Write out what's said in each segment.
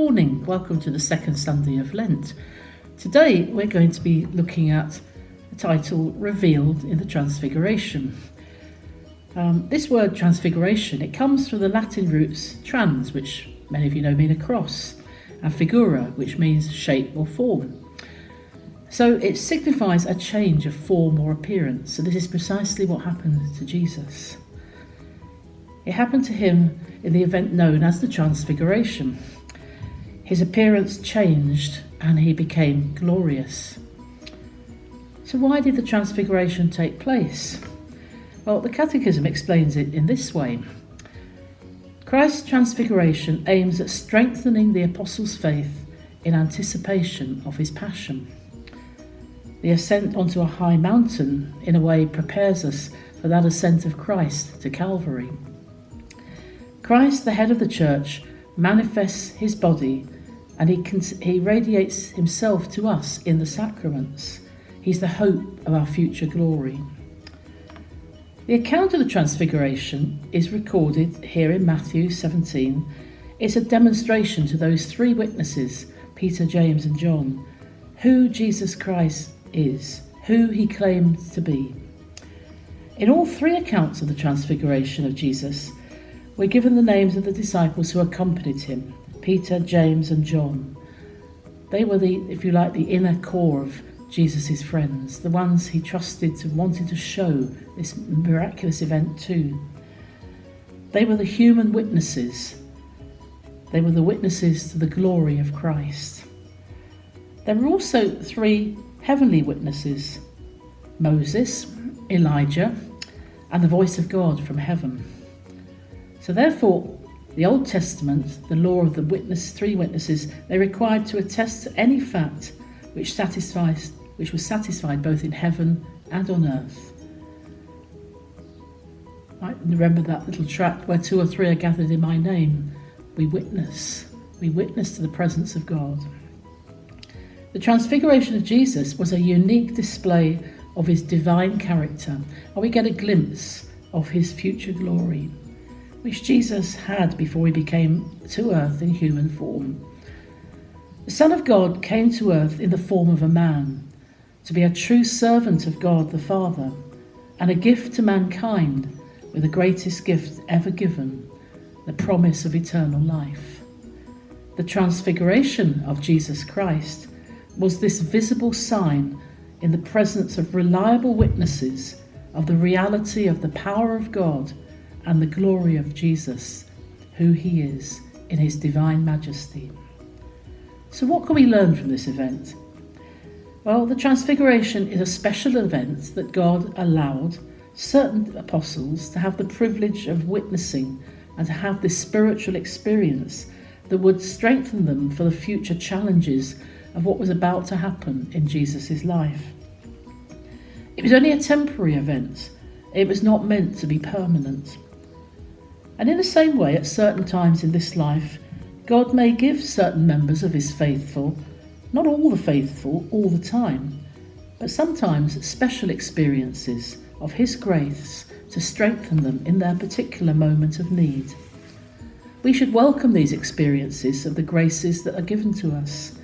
morning, welcome to the second Sunday of Lent. Today we're going to be looking at the title Revealed in the Transfiguration. This word transfiguration, it comes from the Latin roots trans, which many of you know mean a cross, and figura, which means shape or form. So it signifies a change of form or appearance. So this is precisely what happened to Jesus. It happened to him in the event known as the Transfiguration. His appearance changed and he became glorious. So why did the Transfiguration take place? Well, the Catechism explains it in this way. Christ's Transfiguration aims at strengthening the Apostles' faith in anticipation of his Passion. The ascent onto a high mountain, in a way, prepares us for that ascent of Christ to Calvary. Christ, the head of the Church, manifests his body and he radiates himself to us in the sacraments. He's the hope of our future glory. The account of the Transfiguration is recorded here in Matthew 17. It's a demonstration to those three witnesses, Peter, James and John, who Jesus Christ is, who he claimed to be. In all three accounts of the Transfiguration of Jesus, we're given the names of the disciples who accompanied him, Peter, James and John. They were the inner core of Jesus' friends, the ones he trusted to wanted to show this miraculous event to. They were the human witnesses. They were the witnesses to the glory of Christ. There were also three heavenly witnesses, Moses, Elijah, and the voice of God from heaven. So therefore, the Old Testament, the law of the three witnesses, they're required to attest to any fact which was satisfied both in heaven and on earth. Right? Remember that little tract, where two or three are gathered in my name, we witness to the presence of God. The Transfiguration of Jesus was a unique display of his divine character, and we get a glimpse of his future glory, which Jesus had before he became to earth in human form. The Son of God came to earth in the form of a man, to be a true servant of God the Father, and a gift to mankind with the greatest gift ever given, the promise of eternal life. The Transfiguration of Jesus Christ was this visible sign in the presence of reliable witnesses of the reality of the power of God and the glory of Jesus, who he is in his divine majesty. So what can we learn from this event? Well, the Transfiguration is a special event that God allowed certain apostles to have the privilege of witnessing and to have this spiritual experience that would strengthen them for the future challenges of what was about to happen in Jesus' life. It was only a temporary event. It was not meant to be permanent. And in the same way, at certain times in this life, God may give certain members of his faithful, not all the faithful all the time, but sometimes special experiences of his grace to strengthen them in their particular moment of need. We should welcome these experiences of the graces that are given to us,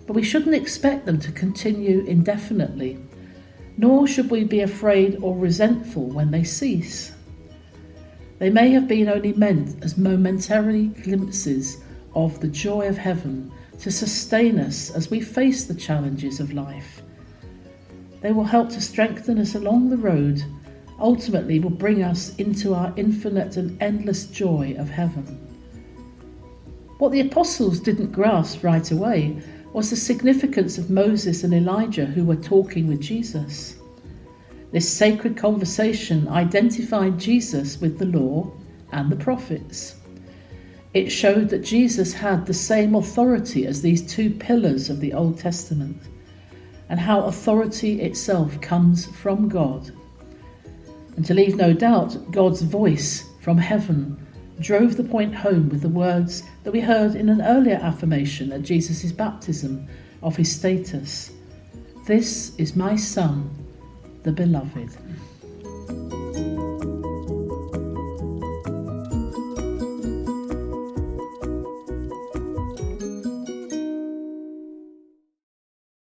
but we shouldn't expect them to continue indefinitely, nor should we be afraid or resentful when they cease. They may have been only meant as momentary glimpses of the joy of heaven to sustain us as we face the challenges of life. They will help to strengthen us along the road, ultimately will bring us into our infinite and endless joy of heaven. What the apostles didn't grasp right away was the significance of Moses and Elijah who were talking with Jesus. This sacred conversation identified Jesus with the law and the prophets. It showed that Jesus had the same authority as these two pillars of the Old Testament, and how authority itself comes from God. And to leave no doubt, God's voice from heaven drove the point home with the words that we heard in an earlier affirmation at Jesus' baptism of his status. This is my Son, the Beloved.